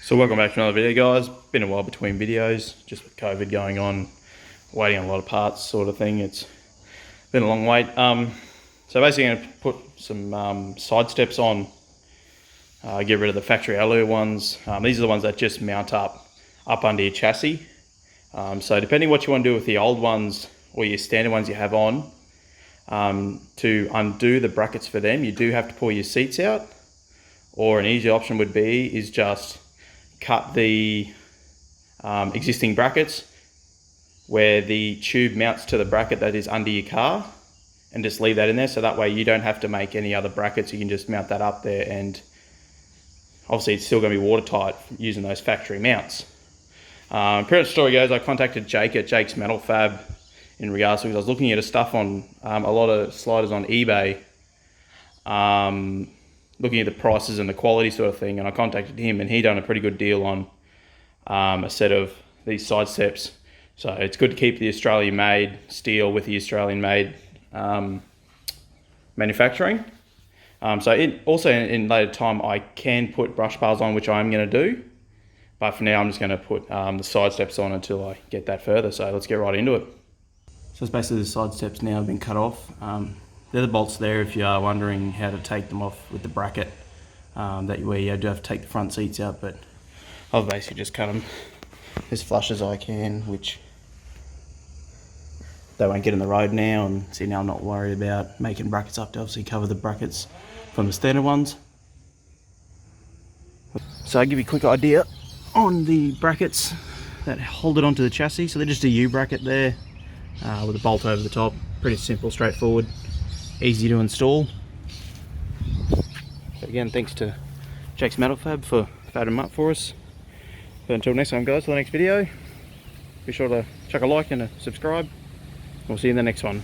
So welcome back to another video, guys. Been a while between videos, just with COVID going on, waiting on a lot of parts sort of thing. It's been a long wait. So basically I'm going to put some side steps on, get rid of the factory alloy ones. These are the ones that just mount up under your chassis. So depending what you want to do with the old ones or your standard ones you have on, to undo the brackets for them, you do have to pull your seats out, or an easy option would be is just cut the existing brackets where the tube mounts to the bracket that is under your car, and just leave that in there, so that way you don't have to make any other brackets. You can just mount that up there, and obviously it's still going to be watertight using those factory mounts. Pretty much the story goes, I contacted Jake at Jake's Metal Fab in regards to, because I was looking at his stuff on a lot of sliders on eBay, looking at the prices and the quality sort of thing, and I contacted him, and he done a pretty good deal on a set of these side steps. So it's good to keep the Australian made steel with the Australian made manufacturing. Also in later time I can put brush bars on, which I'm going to do, but for now I'm just going to put the side steps on until I get that further. So let's get right into it. So it's basically the side steps now have been cut off. They're the bolts there if you are wondering how to take them off with the bracket, where you do have to take the front seats out, but I've basically just cut them as flush as I can, which they won't get in the road now. And see, now I'm not worried about making brackets up to obviously cover the brackets from the standard ones. So I'll give you a quick idea on the brackets that hold it onto the chassis. So they're just a U bracket there with a bolt over the top. Pretty simple, straightforward, easy to install. But again, thanks to Jake's Metal Fab for fabbing them up for us. But until next time, guys, for the next video, be sure to chuck a like and a subscribe. We'll see you in the next one.